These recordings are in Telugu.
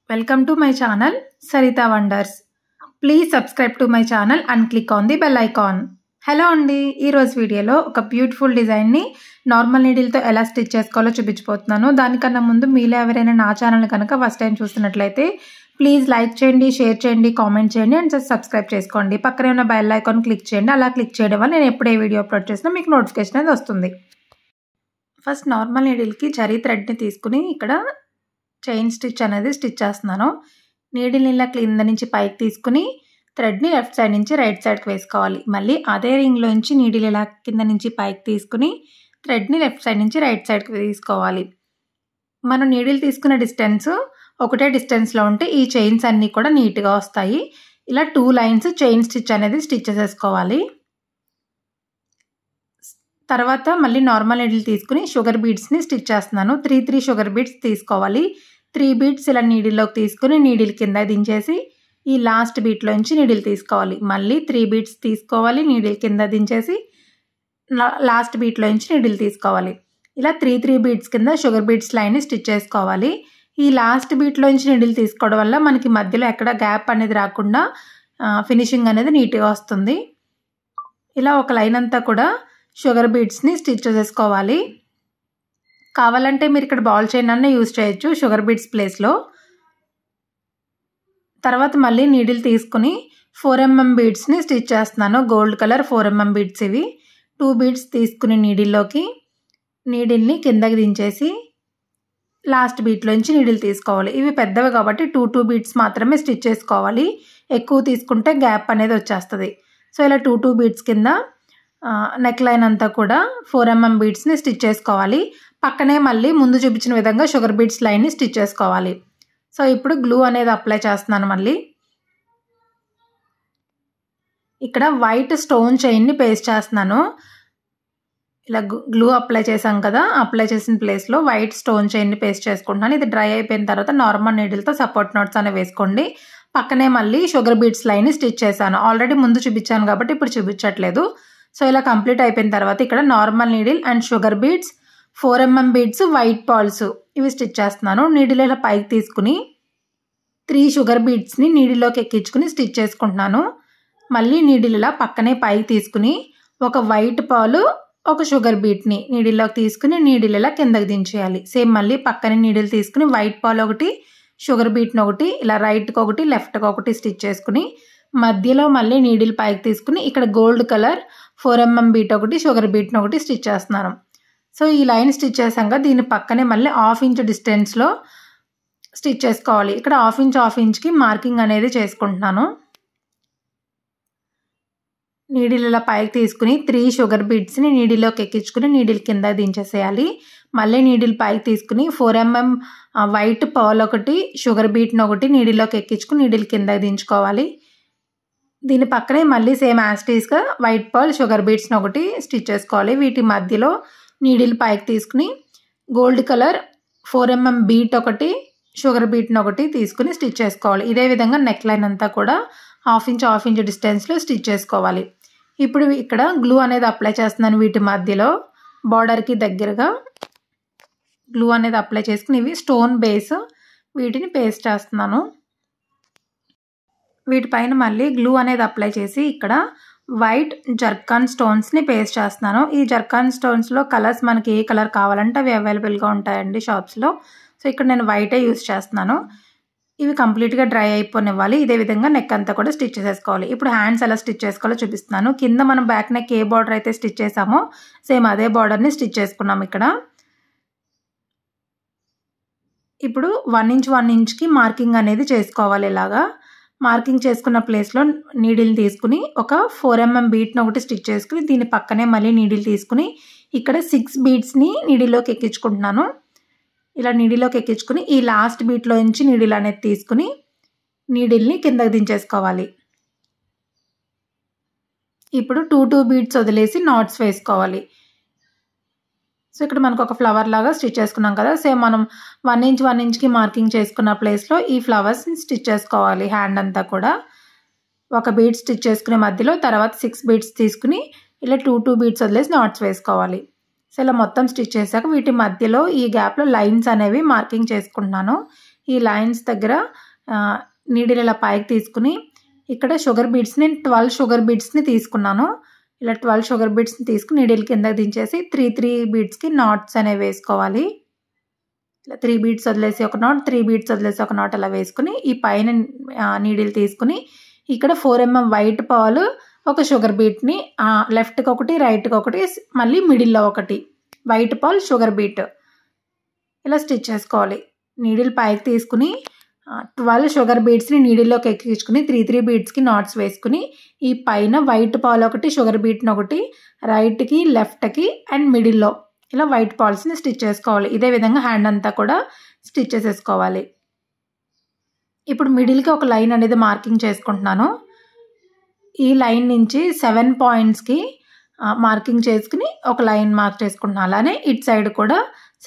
Welcome to my channel Sarita Wonders. Please subscribe to my channel and click on the bell icon. Hello అండి, ఈరోజు వీడియోలో ఒక బ్యూటిఫుల్ డిజైన్ని నార్మల్ నీడిల్తో ఎలా స్టిచ్ చేసుకోవాలో చూపించబోతున్నాను. దానికన్నా ముందు మీలో ఎవరైనా నా ఛానల్ కనుక ఫస్ట్ టైం చూస్తున్నట్లయితే ప్లీజ్ లైక్ చేయండి, షేర్ చేయండి, కామెంట్ చేయండి అండ్ సబ్స్క్రైబ్ చేసుకోండి. పక్కనే ఉన్న బెల్ ఐకాన్ క్లిక్ చేయండి. అలా క్లిక్ చేయడం వల్ల నేను ఎప్పుడే వీడియో అప్లోడ్ చేసినా మీకు నోటిఫికేషన్ అనేది వస్తుంది. ఫస్ట్ నార్మల్ నీడిల్కి జరీ థ్రెడ్ని తీసుకుని ఇక్కడ చైన్ స్టిచ్ అనేది స్టిచ్ చేస్తున్నాను. నీడిల్ని ఇలా కింద నుంచి పైకి తీసుకుని థ్రెడ్ని లెఫ్ట్ సైడ్ నుంచి రైట్ సైడ్కి వేసుకోవాలి. మళ్ళీ అదే రింగ్లోంచి నీడిల్ ఇలా కింద నుంచి పైకి తీసుకుని థ్రెడ్ని లెఫ్ట్ సైడ్ నుంచి రైట్ సైడ్కి తీసుకోవాలి. మనం నీడిల్ తీసుకున్న డిస్టెన్స్ ఒకటే డిస్టెన్స్లో ఉంటే ఈ చైన్స్ అన్నీ కూడా నీట్గా వస్తాయి. ఇలా 2 లైన్స్ చైన్ స్టిచ్ అనేది స్టిచ్ చేసేసుకోవాలి. తర్వాత మళ్ళీ నార్మల్ నీడిల్ తీసుకుని షుగర్ బీడ్స్ని స్టిచ్ చేస్తున్నాను. 3 షుగర్ బీడ్స్ తీసుకోవాలి. 3 బీడ్స్ ఇలా నీడిల్లోకి తీసుకుని నీడిల్ కింద దించేసి ఈ లాస్ట్ బీట్లోంచి నీడిల్ తీసుకోవాలి. మళ్ళీ 3 బీడ్స్ తీసుకోవాలి, నీడిల్ కింద దించేసి లాస్ట్ బీట్లోంచి నీడిల్ తీసుకోవాలి. ఇలా 3 బీడ్స్ కింద షుగర్ బీడ్స్ లైన్ని స్టిచ్ చేసుకోవాలి. ఈ లాస్ట్ బీట్లోంచి నీడిల్ తీసుకోవడం వల్ల మనకి మధ్యలో ఎక్కడ గ్యాప్ అనేది రాకుండా ఫినిషింగ్ అనేది నీట్గా వస్తుంది. ఇలా ఒక లైన్ అంతా కూడా షుగర్ బీడ్స్ని స్టిచ్ చేసేసుకోవాలి. కావాలంటే మీరు ఇక్కడ బాల్ చైన్ అన్న యూజ్ చేయొచ్చు షుగర్ బీడ్స్ ప్లేస్లో. తర్వాత మళ్ళీ నీడిల్ తీసుకుని 4mm బీడ్స్ని స్టిచ్ చేస్తున్నాను. గోల్డ్ కలర్ 4mm బీడ్స్ ఇవి. 2 బీడ్స్ తీసుకుని నీడిల్లోకి నీడిల్ని కిందకి దించేసి లాస్ట్ బీట్లోంచి నీడిల్ తీసుకోవాలి. ఇవి పెద్దవి కాబట్టి 2 బీడ్స్ మాత్రమే స్టిచ్ చేసుకోవాలి. ఎక్కువ తీసుకుంటే గ్యాప్ అనేది వచ్చేస్తుంది. సో ఇలా 2 బీడ్స్ కింద నెక్ లైన్ అంతా కూడా 4mm బీడ్స్ని స్టిచ్ చేసుకోవాలి. పక్కనే మళ్ళీ ముందు చూపించిన విధంగా షుగర్ బీడ్స్ లైన్ని స్టిచ్ చేసుకోవాలి. సో ఇప్పుడు గ్లూ అనేది అప్లై చేస్తున్నాను. మళ్ళీ ఇక్కడ వైట్ స్టోన్ చైన్ని పేస్ట్ చేస్తున్నాను. ఇలా గ్లూ అప్లై చేసాం కదా, అప్లై చేసిన ప్లేస్లో వైట్ స్టోన్ చైన్ని పేస్ట్ చేసుకుంటున్నాను. ఇది డ్రై అయిపోయిన తర్వాత నార్మల్ నీడిల్తో సపోర్ట్ నోట్స్ అనేవి వేసుకోండి. పక్కనే మళ్ళీ షుగర్ బీడ్స్ లైన్ని స్టిచ్ చేశాను. ఆల్రెడీ ముందు చూపించాను కాబట్టి ఇప్పుడు చూపించట్లేదు. సో ఇలా కంప్లీట్ అయిపోయిన తర్వాత ఇక్కడ normal needle and sugar beads 4mm beads white Paul's ఇవి స్టిచ్ చేస్తున్నాను. నీడిల్ ఇలా పైకి తీసుకుని 3 షుగర్ బీడ్స్ని నీడిల్లోకి ఎక్కించుకుని స్టిచ్ చేసుకుంటున్నాను. మళ్ళీ నీడిల్ ఇలా పక్కనే పైకి తీసుకుని ఒక వైట్ పాలు ఒక షుగర్ బీట్ని నీడిల్లోకి తీసుకుని నీడిల్ ఇలా కిందకి దించేయాలి. సేమ్ మళ్ళీ పక్కనే నీడిల్ తీసుకుని వైట్ పాలు ఒకటి, షుగర్ బీట్ని ఒకటి, ఇలా రైట్కి ఒకటి లెఫ్ట్కి ఒకటి స్టిచ్ చేసుకుని మధ్యలో మళ్ళీ నీడిల్ పైకి తీసుకుని ఇక్కడ గోల్డ్ కలర్ 4mm బీట్ ఒకటి, షుగర్ బీట్ని ఒకటి స్టిచ్ చేస్తున్నాను. సో ఈ లైన్ స్టిచ్ చేసాక దీని పక్కనే మళ్ళీ 1/2 ఇంచ్ డిస్టెన్స్లో స్టిచ్ చేసుకోవాలి. ఇక్కడ 1/2 ఇంచ్కి మార్కింగ్ అనేది చేసుకుంటున్నాను. నీడిల్ ఇలా పైకి తీసుకుని 3 షుగర్ బీడ్స్ని నీడిల్లోకి ఎక్కించుకుని నీడిల్ కింద దించేసేయాలి. మళ్ళీ నీడిల్ పైకి తీసుకుని 4mm వైట్ పర్ల్ ఒకటి, షుగర్ బీట్ని ఒకటి నీడిల్లోకి ఎక్కించుకుని నీడిల్ కింద దించుకోవాలి. దీని పక్కనే మళ్ళీ సేమ్ యాస్టీస్గా వైట్ పర్ల్, షుగర్ బీడ్స్ని ఒకటి స్టిచ్ చేసుకోవాలి. వీటి మధ్యలో నీడిల్ పైకి తీసుకుని గోల్డ్ కలర్ 4mm బీట్ ఒకటి, షుగర్ బీట్ని ఒకటి తీసుకుని స్టిచ్ చేసుకోవాలి. ఇదే విధంగా నెక్ లైన్ అంతా కూడా 1/2 ఇంచ్ డిస్టెన్స్లో స్టిచ్ చేసుకోవాలి. ఇప్పుడు ఇక్కడ గ్లూ అనేది అప్లై చేస్తున్నాను. వీటి మధ్యలో బార్డర్కి దగ్గరగా గ్లూ అనేది అప్లై చేసుకుని ఇవి స్టోన్ బేస్ వీటిని పేస్ట్ చేస్తున్నాను. వీటిపైన మళ్ళీ గ్లూ అనేది అప్లై చేసి ఇక్కడ వైట్ జర్కాన్ స్టోన్స్ని పేస్ట్ చేస్తున్నాను. ఈ జర్కాన్ స్టోన్స్లో కలర్స్ మనకి ఏ కలర్ కావాలంటే అవి అవైలబుల్గా ఉంటాయండి షాప్స్లో. సో ఇక్కడ నేను వైటే యూస్ చేస్తున్నాను. ఇవి కంప్లీట్గా డ్రై అయిపోనివ్వాలి. ఇదే విధంగా నెక్ అంతా కూడా స్టిచ్ చేసేసుకోవాలి. ఇప్పుడు హ్యాండ్స్ ఎలా స్టిచ్ చేసుకోవాలో చూపిస్తున్నాను. కింద మనం బ్యాక్ నెక్ ఏ బార్డర్ అయితే స్టిచ్ చేసామో సేమ్ అదే బార్డర్ని స్టిచ్ చేసుకున్నాం. ఇక్కడ ఇప్పుడు 1 ఇంచ్కి మార్కింగ్ అనేది చేసుకోవాలి. ఇలాగా మార్కింగ్ చేసుకున్న ప్లేస్లో నీడిల్ తీసుకుని ఒక 4mm బీట్ని ఒకటి స్టిచ్ చేసుకుని దీని పక్కనే మళ్ళీ నీడిల్ తీసుకుని ఇక్కడ 6 బీడ్స్ని నీడిల్లోకి ఎక్కించుకుంటున్నాను. ఇలా నీడిల్లోకి ఎక్కించుకుని ఈ లాస్ట్ బీట్లో నుంచి నీడిల్ అనేది తీసుకుని నీడిల్ని కిందకి దించేసుకోవాలి. ఇప్పుడు 2 బీడ్స్ వదిలేసి నాట్స్ వేసుకోవాలి. సో ఇక్కడ మనకు ఒక ఫ్లవర్ లాగా స్టిచ్ చేసుకున్నాం కదా, సేమ్ మనం 1 ఇంచ్కి మార్కింగ్ చేసుకున్న ప్లేస్లో ఈ ఫ్లవర్స్ని స్టిచ్ చేసుకోవాలి. హ్యాండ్ అంతా కూడా ఒక బీడ్ స్టిచ్ చేసుకునే మధ్యలో తర్వాత 6 బీడ్స్ తీసుకుని ఇలా 2 బీడ్స్ వదిలేసి నాట్స్ వేసుకోవాలి. సో ఇలా మొత్తం స్టిచ్ చేశాక వీటి మధ్యలో ఈ గ్యాప్లో లైన్స్ అనేవి మార్కింగ్ చేసుకుంటున్నాను. ఈ లైన్స్ దగ్గర నీడిల్ ఇలా పైకి తీసుకుని ఇక్కడ షుగర్ బీడ్స్ నేను 12 షుగర్ బీడ్స్ని తీసుకున్నాను. ఇలా 12 షుగర్ బీడ్స్ని తీసుకుని నీడిల్ కిందకి దించేసి 3 బీడ్స్కి నాట్స్ అనేవి వేసుకోవాలి. ఇలా 3 బీడ్స్ వదిలేసి ఒక నాట్, 3 బీడ్స్ వదిలేసి ఒక నాట్ అలా వేసుకుని ఈ పైన నీడిల్ తీసుకుని ఇక్కడ 4 mm వైట్ పాలు ఒక షుగర్ బీట్ని లెఫ్ట్కి ఒకటి రైట్కి ఒకటి మళ్ళీ మిడిల్లో ఒకటి వైట్ పాల్ షుగర్ బీట్ ఇలా స్టిచ్ చేసుకోవాలి. నీడిల్ పైకి తీసుకుని 12 షుగర్ బీడ్స్ని నీడిల్లోకి ఎక్కించుకుని 3 బీడ్స్కి నాట్స్ వేసుకుని ఈ పైన వైట్ పాల్ ఒకటి షుగర్ బీట్ని ఒకటి రైట్కి లెఫ్ట్కి అండ్ మిడిల్లో ఇలా వైట్ పాల్స్ని స్టిచ్ చేసుకోవాలి. ఇదే విధంగా హ్యాండ్ అంతా కూడా స్టిచ్ చేసేసుకోవాలి. ఇప్పుడు మిడిల్కి ఒక లైన్ అనేది మార్కింగ్ చేసుకుంటున్నాను. ఈ లైన్ నుంచి 7 పాయింట్స్కి మార్కింగ్ చేసుకుని ఒక లైన్ మార్క్ చేసుకుంటున్నాను. అలానే ఇటు సైడ్ కూడా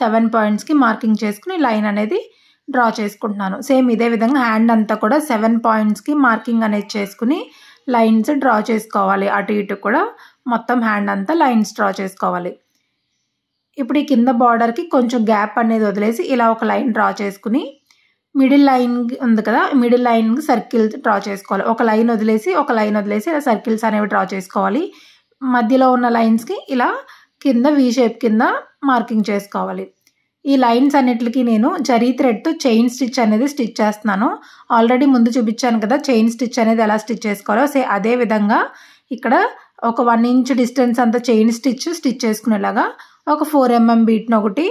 7 పాయింట్స్కి మార్కింగ్ చేసుకుని లైన్ అనేది డ్రా చేసుకుంటున్నాను. సేమ్ ఇదే విధంగా హ్యాండ్ అంతా కూడా 7 పాయింట్స్కి మార్కింగ్ అనేది చేసుకుని లైన్స్ డ్రా చేసుకోవాలి. అటు ఇటు కూడా మొత్తం హ్యాండ్ అంతా లైన్స్ డ్రా చేసుకోవాలి. ఇప్పుడు ఈ కింద బార్డర్కి కొంచెం గ్యాప్ అనేది వదిలేసి ఇలా ఒక లైన్ డ్రా చేసుకుని మిడిల్ లైన్ ఉంది కదా, మిడిల్ లైన్కి సర్కిల్ డ్రా చేసుకోవాలి. ఒక లైన్ వదిలేసి ఇలా సర్కిల్స్ అనేవి డ్రా చేసుకోవాలి. మధ్యలో ఉన్న లైన్స్కి ఇలా కింద వీ షేప్ కింద మార్కింగ్ చేసుకోవాలి. ఈ లైన్స్ అన్నిటికీ నేను జరీ థ్రెడ్తో చైన్ స్టిచ్ అనేది స్టిచ్ చేస్తున్నాను. ఆల్రెడీ ముందు చూపించాను కదా చైన్ స్టిచ్ అనేది ఎలా స్టిచ్ చేసుకోవాలో. అదే విధంగా ఇక్కడ ఒక 1 inch డిస్టెన్స్ అంతా చైన్ స్టిచ్ చేసుకునేలాగా ఒక 4 mm బీట్ని ఒకటి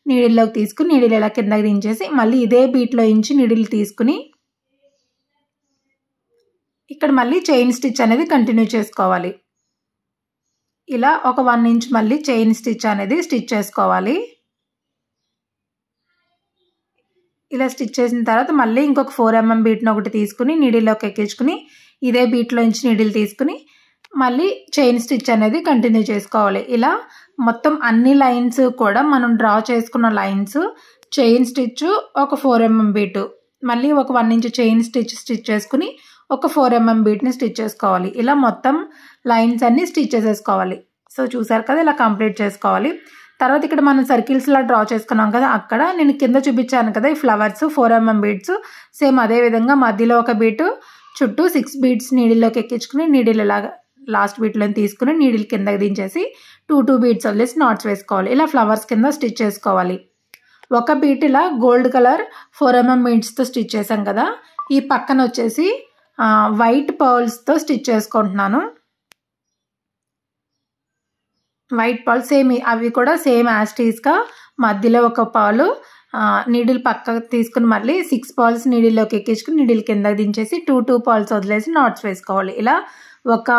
నీడిల్లోకి తీసుకుని నీడిల్ ఇలా కిందకి దించేసి మళ్ళీ ఇదే బీట్లో ఇంచి నీడిల్ తీసుకుని ఇక్కడ మళ్ళీ చైన్ స్టిచ్ అనేది కంటిన్యూ చేసుకోవాలి. ఇలా ఒక 1 inch మళ్ళీ చైన్ స్టిచ్ అనేది స్టిచ్ చేసుకోవాలి. ఇలా స్టిచ్ చేసిన తర్వాత మళ్ళీ ఇంకొక 4 mm బీట్ని ఒకటి తీసుకుని నీడిల్లోకి ఎక్కించుకుని ఇదే బీట్లో ఇంచి నీడిల్ తీసుకుని మళ్ళీ చైన్ స్టిచ్ అనేది కంటిన్యూ చేసుకోవాలి. ఇలా మొత్తం అన్ని లైన్స్ కూడా మనం డ్రా చేసుకున్న లైన్స్ చైన్ స్టిచ్ ఒక 4 mm బీటు మళ్ళీ ఒక 1 inch చైన్ స్టిచ్ చేసుకుని ఒక 4 mm బీట్ని స్టిచ్ చేసుకోవాలి. ఇలా మొత్తం లైన్స్ అన్ని స్టిచ్ చేసేసుకోవాలి. సో చూసారు కదా, ఇలా కంప్లీట్ చేసుకోవాలి. తర్వాత ఇక్కడ మనం సర్కిల్స్లా డ్రా చేసుకున్నాం కదా, అక్కడ నేను కింద చూపించాను కదా ఈ ఫ్లవర్స్ 4 mm బీడ్స్. సేమ్ అదే విధంగా మధ్యలో ఒక బీటు చుట్టూ 6 బీడ్స్ నీడిల్లోకి ఎక్కించుకుని నీడిల్ ఇలాగా లాస్ట్ బీట్లో తీసుకుని నీడిల్ కిందకి దించేసి 2 బీడ్స్ వదిలేసి నాట్స్ వేసుకోవాలి. ఇలా ఫ్లవర్స్ కింద స్టిచ్ చేసుకోవాలి. ఒక బీట్ ఇలా గోల్డ్ కలర్ 4 mm బీడ్స్తో స్టిచ్ చేసాం కదా, ఈ పక్కన వచ్చేసి వైట్ పర్ల్స్తో స్టిచ్ చేసుకుంటున్నాను. వైట్ పర్ల్ సేమ్ అవి కూడా సేమ్ యాస్టీస్గా మధ్యలో ఒక పర్ల్ నీడిల్ పక్కకు తీసుకుని మళ్ళీ 6 పర్ల్స్ నీడిల్లోకి ఎక్కించుకుని నీడిల్ కిందకి దించేసి 2 పర్ల్స్ వదిలేసి నాట్స్ వేసుకోవాలి. ఇలా ఒక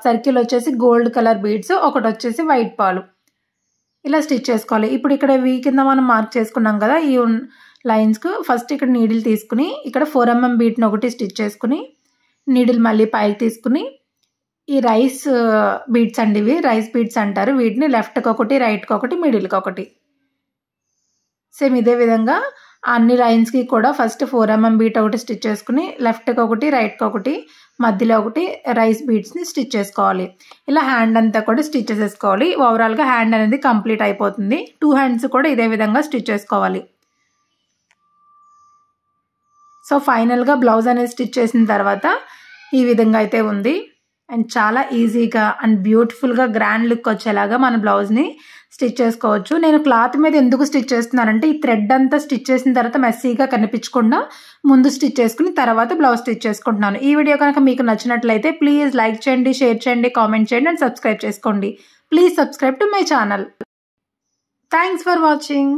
సర్కిల్ వచ్చేసి గోల్డ్ కలర్ బీడ్స్, ఒకటి వచ్చేసి వైట్ పాలు ఇలా స్టిచ్ చేసుకోవాలి. ఇప్పుడు ఇక్కడ వీ కింద మనం మార్క్ చేసుకున్నాం కదా ఈ లైన్స్కు ఫస్ట్ ఇక్కడ నీడిల్ తీసుకుని ఇక్కడ 4 mm బీట్ని ఒకటి స్టిచ్ చేసుకుని నీడిల్ మళ్ళీ పైకి తీసుకుని ఈ రైస్ బీడ్స్ అండి, ఇవి రైస్ బీడ్స్ అంటారు. వీటిని లెఫ్ట్కి ఒకటి రైట్కి ఒకటి మిడిల్కి ఒకటి సేమ్ ఇదే విధంగా అన్ని లైన్స్కి కూడా ఫస్ట్ 4 mm బీట్ ఒకటి స్టిచ్ చేసుకుని లెఫ్ట్కి ఒకటి రైట్కి ఒకటి మధ్యలో ఒకటి రైస్ బీడ్స్ని స్టిచ్ చేసుకోవాలి. ఇలా హ్యాండ్ అంతా కూడా స్టిచ్ చేసేసుకోవాలి. ఓవరాల్గా హ్యాండ్ అనేది కంప్లీట్ అయిపోతుంది. 2 హ్యాండ్స్ కూడా ఇదే విధంగా స్టిచ్ చేసుకోవాలి. సో ఫైనల్గా బ్లౌజ్ అనేది స్టిచ్ చేసిన తర్వాత ఈ విధంగా అయితే ఉంది. అండ్ చాలా ఈజీగా అండ్ బ్యూటిఫుల్గా గ్రాండ్ లుక్ వచ్చేలాగా మన బ్లౌజ్ని స్టిచ్ చేసుకోవచ్చు. నేను క్లాత్ మీద ఎందుకు స్టిచ్ చేస్తున్నానంటే ఈ థ్రెడ్ అంతా స్టిచ్ చేసిన తర్వాత మెస్సీగా కనిపించకుండా ముందు స్టిచ్ చేసుకుని తర్వాత బ్లౌజ్ స్టిచ్ చేసుకుంటున్నాను. ఈ వీడియో కనుక మీకు నచ్చినట్లయితే ప్లీజ్ లైక్ చేయండి, షేర్ చేయండి, కామెంట్ చేయండి అండ్ సబ్స్క్రైబ్ చేసుకోండి. Please subscribe to my channel. Thanks for watching.